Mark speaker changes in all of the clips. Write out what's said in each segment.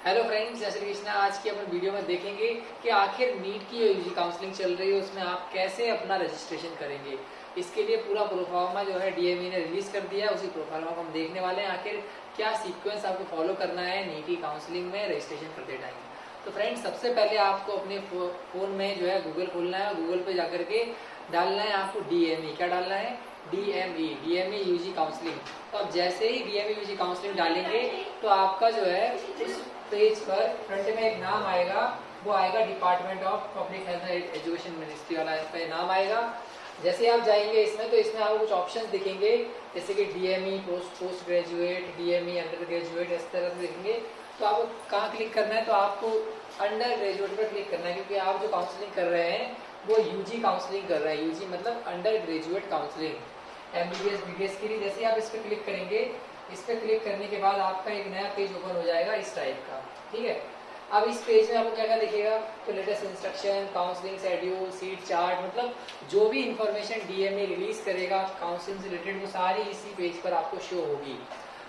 Speaker 1: Hello friends, जय श्री कृष्णा। आज की अपन वीडियो में देखेंगे कि आखिर नीट की जो यूजी काउंसलिंग चल रही है उसमें आप कैसे अपना रजिस्ट्रेशन करेंगे। इसके लिए पूरा प्रोफार्मा जो है डीएमई ने रिलीज कर दिया है। उसी प्रोफार्मा को हम देखने वाले हैं आखिर क्या सीक्वेंस आपको फॉलो करना है नीट की काउंसलिंग में रजिस्ट्रेशन करते टाइम। तो फ्रेंड्स, सबसे पहले आपको अपने फोन में जो है गूगल खोलना है। गूगल पे जाकर के डालना है आपको डीएमई। क्या डालना है? DME UG counselling. तो अब जैसे ही डीएमई यूजी काउंसलिंग डालेंगे तो आपका जो है उस पेज पर फ्रंट में एक नाम आएगा, वो आएगा department of public health and education ministry वाला इसका नाम आएगा। जैसे आप जाएंगे इसमें तो इसमें आपको कुछ ऑप्शंस दिखेंगे, जैसे कि DME post graduate, DME under graduate, इस तरह से दिखेंगे। तो आपको कहाँ क्लिक करना है? तो आपको अंडर ग्रेजुएट पर क्लिक करना है, क्योंकि आप जो काउंसलिंग कर रहे हैं वो यूजी काउंसलिंग कर रहे हैं। यूजी मतलब under graduate counselling MBBS BDS के लिए। जैसे आप इस पर क्लिक करेंगे, इस पर क्लिक करने के बाद आपका एक नया पेज ओपन हो जाएगा इस टाइप का। ठीक है, अब इस पेज में आपको क्या क्या दिखेगा? तो latest instruction, counselling schedule, seat chart, मतलब जो भी इंफॉर्मेशन डीएमई रिलीज करेगा काउंसलिंग से रिलेटेड वो सारी इसी पेज पर आपको शो होगी।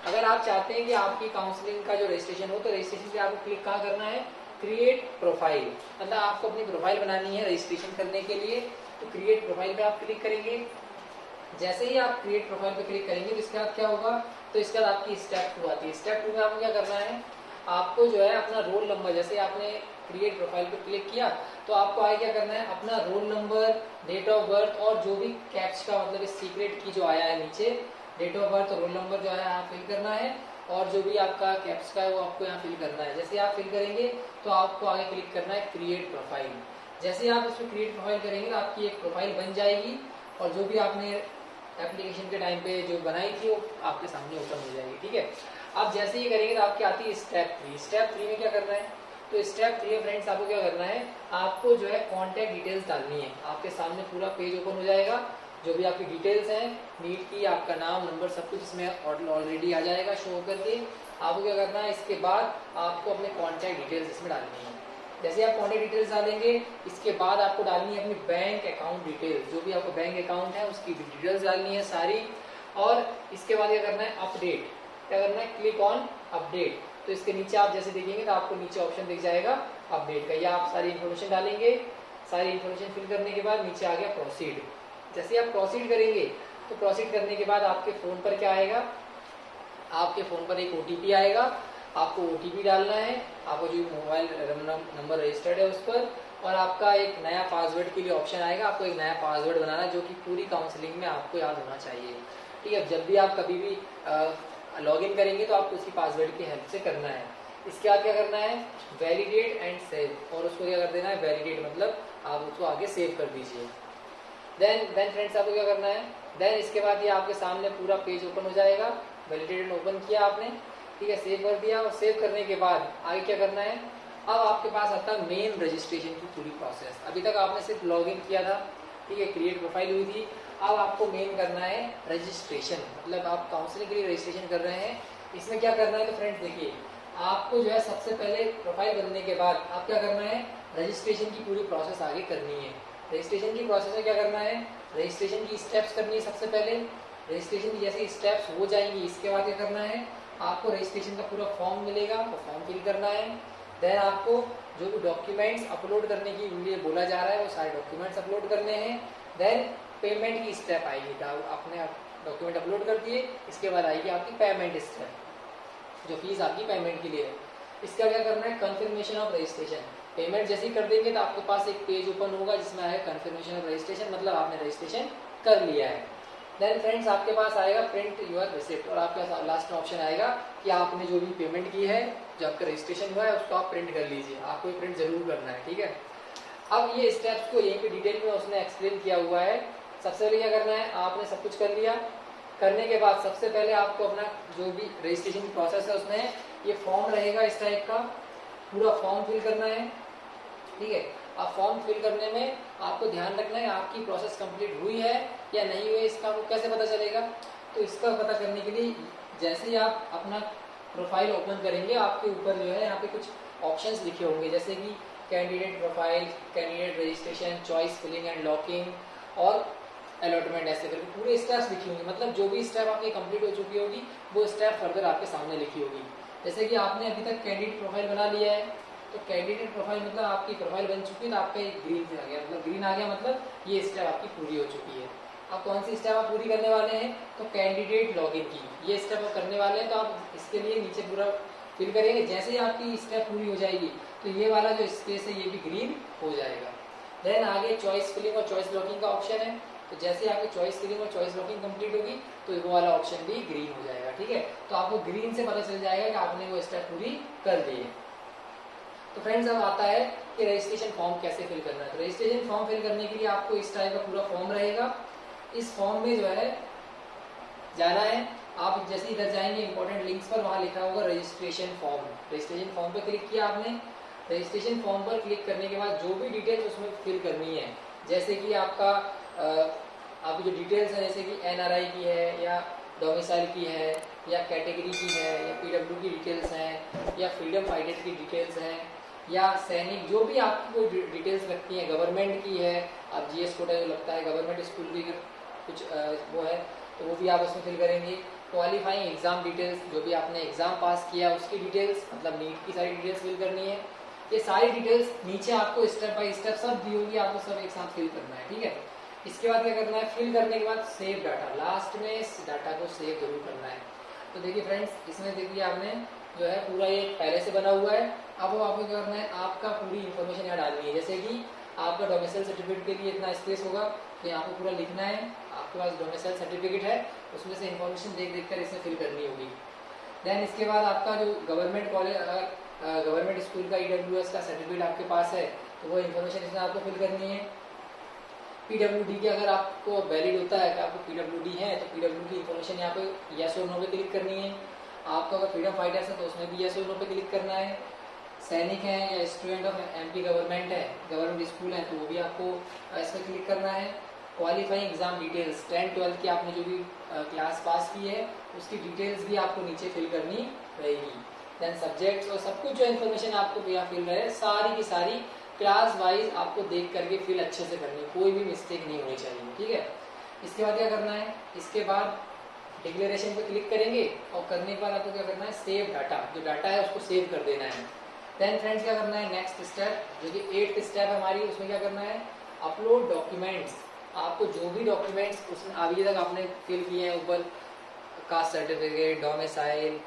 Speaker 1: अगर आप चाहते हैं कि आपकी काउंसलिंग का जो रजिस्ट्रेशन हो तो रजिस्ट्रेशन पे आपको क्लिक कहाँ करना है? Create profile. मतलब आपको अपनी प्रोफाइल बनानी है रजिस्ट्रेशन करने के लिए। तो क्रिएट प्रोफाइल पे आप क्लिक करेंगे। जैसे ही आप क्रिएट प्रोफाइल पे क्लिक करेंगे तो इसके बाद क्या होगा? तो इसके बाद आपकी स्टेप 2 आती है। स्टेप 2 में आपको क्या करना है? आपको जो है अपना रोल नंबर, जैसे आपने क्रिएट प्रोफाइल पे क्लिक किया तो आपको आगे क्या करना है? अपना roll number, date of birth और जो भी कैप्च का मतलब इस सीक्रेट की जो आया है नीचे, डेट ऑफ बर्थ और रोल नंबर जो है यहाँ फिल करना है, और जो भी आपका कैप्च का है वो आपको यहाँ फिल करना है। जैसे आप फिल करेंगे तो आपको आगे क्लिक करना है क्रिएट प्रोफाइल। जैसे आप इस पर क्रिएट प्रोफाइल करेंगे तो आपकी एक प्रोफाइल बन जाएगी, और जो भी आपने एप्लीकेशन के टाइम पे जो बनाई थी वो आपके सामने ओपन हो जाएगी। ठीक है, अब जैसे ये करेंगे तो आपकी आती है स्टेप 3। स्टेप 3 में क्या करना है? तो स्टेप 3 में फ्रेंड्स आपको क्या करना है? आपको जो है कॉन्टैक्ट डिटेल्स डालनी है। आपके सामने पूरा पेज ओपन हो जाएगा, जो भी आपकी डिटेल्स हैं नीट की, आपका नाम, नंबर, सब कुछ इसमें ऑलरेडी आ जाएगा शो करके। आपको क्या करना है? इसके बाद आपको अपने कॉन्टैक्ट डिटेल्स इसमें डालनी है। जैसे आप कॉन्टैक्ट डिटेल्स डालेंगे इसके बाद आपको डालनी है अपनी बैंक अकाउंट डिटेल्स। जो भी आपको बैंक अकाउंट है उसकी डिटेल्स डालनी है सारी। और इसके बाद क्या करना है? अपडेट। क्या करना है? Click on update. तो इसके नीचे आप जैसे देखेंगे तो आपको नीचे ऑप्शन दिख जाएगा अपडेट का। या आप सारी इन्फॉर्मेशन डालेंगे, सारी इन्फॉर्मेशन फिल करने के बाद नीचे आ गया प्रोसीड। जैसे आप प्रोसीड करेंगे तो प्रोसीड करने के बाद आपके फ़ोन पर क्या आएगा? आपके फ़ोन पर एक ओटीपी आएगा। आपको ओटीपी डालना है, आपको जो मोबाइल नंबर रजिस्टर्ड है उस पर, और आपका एक नया पासवर्ड के लिए ऑप्शन आएगा। आपको एक नया पासवर्ड बनाना है जो कि पूरी काउंसलिंग में आपको याद होना चाहिए। ठीक है, जब भी आप कभी भी लॉगिन करेंगे तो आपको उसी पासवर्ड की हेल्प से करना है। इसके बाद क्या करना है? वैलिडेट एंड सेव, और उसको क्या कर देना है? वैलिडेट मतलब आप उसको आगे सेव कर दीजिए। देन फ्रेंड्स आपको क्या करना है? देन इसके बाद ये आपके सामने पूरा पेज ओपन हो जाएगा। वैलिडेट ओपन किया आपने, ठीक है, सेव कर दिया। और सेव करने के बाद आगे क्या करना है? अब आपके पास आता है मेन रजिस्ट्रेशन की पूरी प्रोसेस। अभी तक आपने सिर्फ लॉगिन किया था, ठीक है, क्रिएट प्रोफाइल हुई थी। अब आपको मेन करना है रजिस्ट्रेशन, मतलब आप काउंसलिंग के लिए रजिस्ट्रेशन कर रहे हैं। इसमें क्या करना है? तो फ्रेंड्स देखिए, आपको जो है सबसे पहले प्रोफाइल बनने के बाद आप क्या करना है? रजिस्ट्रेशन की पूरी प्रोसेस आगे करनी है। रजिस्ट्रेशन की प्रोसेस में क्या करना है? रजिस्ट्रेशन की स्टेप्स करनी है। सबसे पहले रजिस्ट्रेशन की जैसे स्टेप्स हो जाएंगी इसके बाद क्या करना है? आपको रजिस्ट्रेशन का पूरा फॉर्म मिलेगा, वो फॉर्म फिल करना है। देन आपको जो भी डॉक्यूमेंट्स अपलोड करने के लिए बोला जा रहा है वो सारे डॉक्यूमेंट्स अपलोड करने हैं। देन पेमेंट की स्टेप आएगी। आपने डॉक्यूमेंट अपलोड कर दिए, इसके बाद आएगी आपकी पेमेंट स्टेप, जो फीस आपकी पेमेंट के लिए है। इसका क्या करना है? Confirmation of registration. पेमेंट जैसे ही कर देंगे तो आपके पास एक पेज ओपन होगा जिसमें आएगा कंफर्मेशन ऑफ रजिस्ट्रेशन, मतलब आपने रजिस्ट्रेशन कर लिया है। देन फ्रेंड्स आपके पास आएगा प्रिंट योर रिसिप्ट, और आपका लास्ट में ऑप्शन आएगा कि आपने जो भी पेमेंट की है, जो आपका रजिस्ट्रेशन हुआ है, उसको आप प्रिंट कर लीजिए। आपको ये प्रिंट जरूर करना है। ठीक है, अब ये स्टेप्स को यहीं पे डिटेल में उसने एक्सप्लेन किया हुआ है। सबसे पहले क्या करना है? आपने सब कुछ कर लिया। करने के बाद सबसे पहले आपको अपना जो भी रजिस्ट्रेशन की प्रोसेस है उसमें ये फॉर्म रहेगा इस टाइप का, पूरा फॉर्म फिल करना है। ठीक है, अब फॉर्म फिल करने में आपको ध्यान रखना है आपकी प्रोसेस कंप्लीट हुई है या नहीं हुई है। इसका आपको कैसे पता चलेगा? तो इसका पता करने के लिए जैसे ही आप अपना प्रोफाइल ओपन करेंगे आपके ऊपर जो है यहाँ पे कुछ ऑप्शंस लिखे होंगे, जैसे कि candidate profile, candidate registration, choice filling and locking और अलॉटमेंट, ऐसे करके पूरे स्टेप्स लिखी होंगी। मतलब जो भी स्टेप आपकी कंप्लीट हो चुकी होगी वो स्टेप फर्दर आपके सामने लिखी होगी। जैसे कि आपने अभी तक कैंडिडेट प्रोफाइल बना लिया है, तो कैंडिडेट प्रोफाइल मतलब आपकी प्रोफाइल बन चुकी है, तो आपका एक ग्रीन आ गया, मतलब ग्रीन आ गया मतलब ये स्टेप आपकी पूरी हो चुकी है। अब कौन सी स्टेप आप पूरी करने वाले हैं, तो कैंडिडेट लॉगिन की ये स्टेप आप करने वाले हैं। तो आप इसके लिए नीचे पूरा फिल करेंगे, जैसे ही आपकी स्टेप पूरी हो जाएगी तो ये वाला जो स्पेस है ये भी ग्रीन हो जाएगा। देन आगे चॉइस फिलिंग और चॉइस लॉकिंग का ऑप्शन है, तो जैसे आपकी चॉइस फिलिंग और चॉइस लॉकिंग कंप्लीट होगी तो वो वाला ऑप्शन भी ग्रीन हो जाएगा, ठीक है। तो आपको ग्रीन से पता चल जाएगा कि आपने वो स्टेप पूरी कर दी है। तो फ्रेंड्स अब आता है कि रजिस्ट्रेशन फॉर्म कैसे फिल करना है। तो रजिस्ट्रेशन फॉर्म फिल करने के लिए आपको इस टाइप का पूरा फॉर्म रहेगा। इस फॉर्म में जो है जाना है, आप जैसे इधर जाएंगे इंपॉर्टेंट लिंक्स पर, वहां लिखा होगा रजिस्ट्रेशन फॉर्म। रजिस्ट्रेशन फॉर्म पर क्लिक किया आपने। रजिस्ट्रेशन फॉर्म पर क्लिक करने के बाद जो भी डिटेल्स उसमें फिल करनी है, जैसे कि आपका आपकी जो डिटेल्स है, जैसे कि एनआरआई की है या डोमिसाइल की है या कैटेगरी की है या पीडब्ल्यू की डिटेल्स हैं या फ्रीडम फाइटर की डिटेल्स हैं या सैनिक, जो भी आपकी कोई डिटेल्स लगती हैं, गवर्नमेंट की है, आप जीएस कोटा जो लगता है, गवर्नमेंट स्कूल की कुछ वो है तो वो भी आप उसमें फिल करेंगे। क्वालिफाइंग एग्जाम डिटेल्स, जो भी आपने एग्जाम पास किया उसकी डिटेल्स, मतलब नीट की सारी डिटेल्स फिल करनी है। ये सारी डिटेल्स नीचे आपको स्टेप बाय स्टेप सब दी होगी, आपको सब एक साथ फिल करना है, ठीक है। इसके बाद क्या करना है, फिल करने के बाद सेव डाटा, लास्ट में इस डाटा को सेव जरूर करना है। तो देखिए फ्रेंड्स, इसमें देखिए आपने जो है पूरा ये पहले से बना हुआ है। अब वो आपको क्या करना है, आपका पूरी इन्फॉर्मेशन यहाँ डालनी है। जैसे कि आपका डोमिसाइल सर्टिफिकेट के लिए इतना स्पेस होगा, तो यहाँ पर पूरा लिखना है। आपके पास डोमिसाइल सर्टिफिकेट है, उसमें से इन्फॉर्मेशन देख देख कर इसमें फिल करनी होगी। देन इसके बाद आपका जो गवर्नमेंट कॉलेज, गवर्नमेंट स्कूल का EWS का सर्टिफिकेट आपके पास है, तो वो इन्फॉर्मेशन इसमें आपको फिल करनी है। PWD की अगर आपको वैलिड होता है कि आपको PWD है, तो PWD की इन्फॉर्मेशन यहाँ पे यस और नो पे क्लिक करनी है। आपको अगर फ्रीडम फाइटर्स है तो उसमें भी यस और नो पे क्लिक करना है। सैनिक है या स्टूडेंट ऑफ MP गवर्नमेंट है, गवर्नमेंट स्कूल है, तो वो भी आपको इसमें क्लिक करना है। क्वालिफाइंग एग्जाम डिटेल्स, 10-12 की आपने जो भी क्लास पास की है उसकी डिटेल्स भी आपको नीचे फिल करनी रहेगी। देन सब्जेक्ट्स और सब कुछ जो इन्फॉर्मेशन आपको यहाँ फिल रहे, सारी की सारी क्लास वाइज आपको देख करके फिल अच्छे से करनी, कोई भी मिस्टेक नहीं होनी चाहिए, ठीक है। इसके बाद क्या करना है, इसके बाद डिक्लेरेशन पे क्लिक करेंगे और करने के बाद आपको क्या करना है, सेव डाटा, जो डाटा है उसको सेव कर देना है। देन फ्रेंड्स क्या करना है, नेक्स्ट स्टेप जो कि 8th स्टेप है हमारी, उसमें क्या करना है, अपलोड डॉक्यूमेंट्स। आपको जो भी डॉक्यूमेंट्स उसमें अभी तक आपने फिल किए हैं ऊपर, caste certificate, domicile,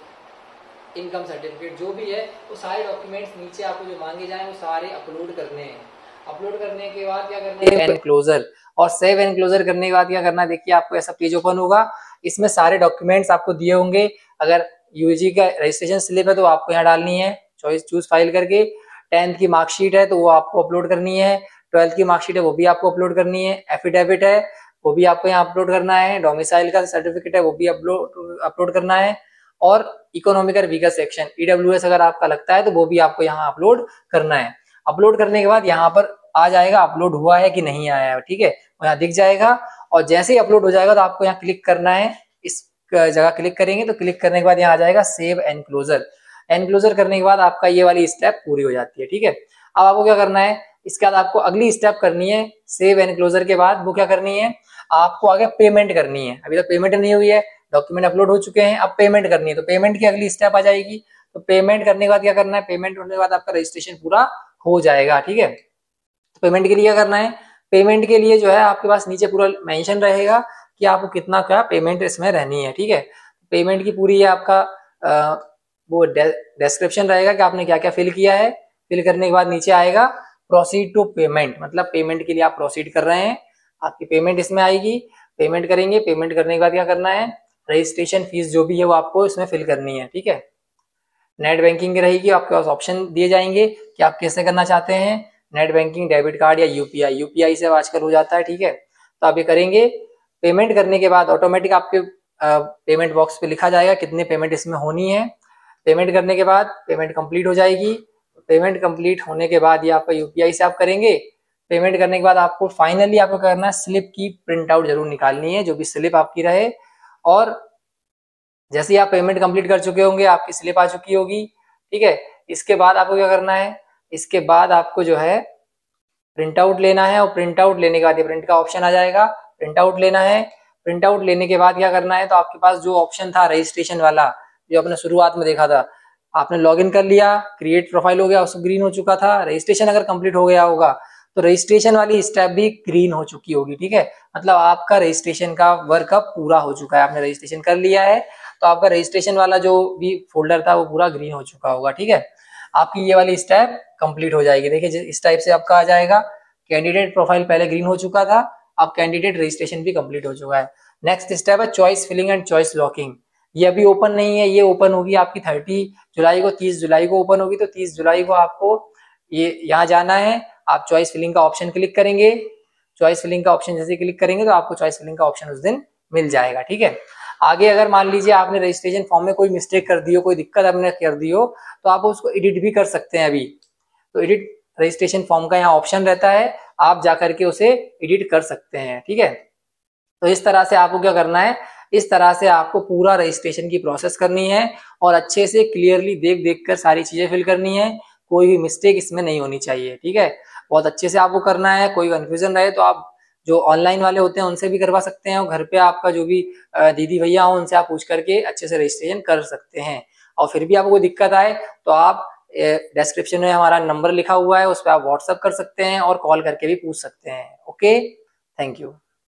Speaker 1: income certificate, जो भी है वो सारे डॉक्यूमेंट्स नीचे आपको जो मांगे जाएं वो सारे अपलोड करने हैं। अपलोड करने के बाद क्या करना है, एनक्लोजर, और सेव एनक्लोजर करने के बाद क्या करना है, देखिए आपको ऐसा पेज ओपन होगा, इसमें सारे डॉक्यूमेंट्स आपको दिए होंगे। अगर यूजी का रजिस्ट्रेशन स्लिप है तो आपको यहाँ डालनी है, चॉइस चूज फाइल करके। 10th की मार्कशीट है तो वो आपको अपलोड करनी है। 12th की मार्कशीट है वो भी आपको अपलोड करनी है। एफिडेविट है वो भी आपको यहाँ अपलोड करना है। डोमिसाइल का सर्टिफिकेट है वो भी अपलोड करना है। और इकोनॉमिकल वीकर सेक्शन EWS अगर आपका लगता है तो वो भी आपको यहाँ अपलोड करना है। अपलोड करने के बाद यहाँ पर आ जाएगा अपलोड हुआ है कि नहीं आया है, ठीक है, यहाँ दिख जाएगा। और जैसे ही अपलोड हो जाएगा तो आपको यहाँ क्लिक करना है, इस जगह क्लिक करेंगे तो क्लिक करने के बाद यहाँ आ जाएगा सेव एनक्लोजर। एनक्लोजर करने के बाद आपका ये वाली स्टेप पूरी हो जाती है, ठीक है। अब आपको क्या करना है, इसके बाद आपको अगली स्टेप करनी है। सेव एनक्लोजर के बाद वो क्या करनी है, आपको आगे पेमेंट करनी है। अभी तक पेमेंट नहीं हुई है, डॉक्यूमेंट अपलोड हो चुके हैं, अब पेमेंट करनी है, तो पेमेंट की अगली स्टेप आ जाएगी। तो पेमेंट करने के बाद क्या करना है, पेमेंट होने के बाद आपका रजिस्ट्रेशन पूरा हो जाएगा, ठीक है। तो पेमेंट के लिए क्या करना है, पेमेंट के लिए जो है आपके पास नीचे पूरा मेंशन रहेगा कि आपको कितना क्या पेमेंट इसमें रहनी है, ठीक है। पेमेंट की पूरी ये आपका वो डिस्क्रिप्शन रहेगा कि आपने क्या क्या फिल किया है। फिल करने के बाद नीचे आएगा प्रोसीड टू पेमेंट, मतलब पेमेंट के लिए आप प्रोसीड कर रहे हैं, आपकी पेमेंट इसमें आएगी। पेमेंट करेंगे, पेमेंट करने के बाद क्या करना है, रजिस्ट्रेशन फीस जो भी है वो आपको इसमें फिल करनी है, ठीक है। नेट बैंकिंग रहेगी, आपके पास ऑप्शन दिए जाएंगे कि आप कैसे करना चाहते हैं, नेट बैंकिंग, डेबिट कार्ड या यूपीआई से आजकल हो जाता है, ठीक है। तो आप ये करेंगे। पेमेंट करने के बाद ऑटोमेटिक आपके पेमेंट बॉक्स पे लिखा जाएगा कितनी पेमेंट इसमें होनी है। पेमेंट करने के बाद पेमेंट कंप्लीट हो जाएगी। पेमेंट कंप्लीट होने के बाद ये आपका यूपीआई से आप करेंगे। पेमेंट करने के बाद आपको फाइनली आपको करना है, स्लिप की प्रिंट आउट जरूर निकालनी है, जो भी स्लिप आपकी रहे। और जैसे ही आप पेमेंट कंप्लीट कर चुके होंगे आपकी स्लिप आ चुकी होगी, ठीक है। इसके बाद आपको क्या करना है, इसके बाद आपको जो है प्रिंट आउट लेना है, और प्रिंट आउट लेने के बाद ये प्रिंट का ऑप्शन आ जाएगा, प्रिंट आउट लेना है। प्रिंट आउट लेने के बाद क्या करना है, तो आपके पास जो ऑप्शन था रजिस्ट्रेशन वाला जो आपने शुरुआत में देखा था,
Speaker 2: आपने लॉगिन कर लिया, क्रिएट प्रोफाइल हो गया, उसको ग्रीन हो चुका था। रजिस्ट्रेशन अगर कंप्लीट हो गया होगा तो रजिस्ट्रेशन वाली स्टेप भी ग्रीन हो चुकी होगी, ठीक है। मतलब आपका रजिस्ट्रेशन का वर्क अब पूरा हो चुका है, आपने रजिस्ट्रेशन कर लिया है तो आपका रजिस्ट्रेशन वाला जो भी फोल्डर था वो पूरा ग्रीन हो चुका होगा, ठीक है। आपकी ये वाली स्टेप कंप्लीट हो जाएगी। देखिए इस टाइप से आपका आ जाएगा, कैंडिडेट प्रोफाइल पहले ग्रीन हो चुका था, अब कैंडिडेट रजिस्ट्रेशन भी कंप्लीट हो चुका है। नेक्स्ट स्टेप है choice filling and choice locking. ये अभी ओपन नहीं है, ये ओपन होगी आपकी 30 जुलाई को, 30 जुलाई को ओपन होगी। तो 30 जुलाई को आपको ये यहाँ जाना है, आप चॉइस फिलिंग का ऑप्शन क्लिक करेंगे। चॉइस फिलिंग का ऑप्शन जैसे क्लिक करेंगे तो आपको चॉइस फिलिंग का ऑप्शन उस दिन मिल जाएगा, ठीक है। आगे अगर मान लीजिए आपने रजिस्ट्रेशन फॉर्म में कोई मिस्टेक कर दी हो, कोई दिक्कत आपने कर दी हो, तो आप उसको एडिट भी कर सकते हैं अभी। तो एडिट रजिस्ट्रेशन फॉर्म का यहाँ ऑप्शन रहता है, आप जाकर के उसे एडिट कर सकते हैं, ठीक है। तो इस तरह से आपको क्या करना है, इस तरह से आपको पूरा रजिस्ट्रेशन की प्रोसेस करनी है और अच्छे से क्लियरली देख देख कर सारी चीजें फिल करनी है। कोई भी मिस्टेक इसमें नहीं होनी चाहिए, ठीक है। बहुत अच्छे से आपको करना है। कोई कंफ्यूजन रहे तो आप जो ऑनलाइन वाले होते हैं उनसे भी करवा सकते हैं, और घर पे आपका जो भी दीदी भैया हो उनसे आप पूछ करके अच्छे से रजिस्ट्रेशन कर सकते हैं। और फिर भी आपको कोई दिक्कत आए तो आप डिस्क्रिप्शन में हमारा नंबर लिखा हुआ है, उस पर आप व्हाट्सअप कर सकते हैं और कॉल करके भी पूछ सकते हैं। Okay, thank you.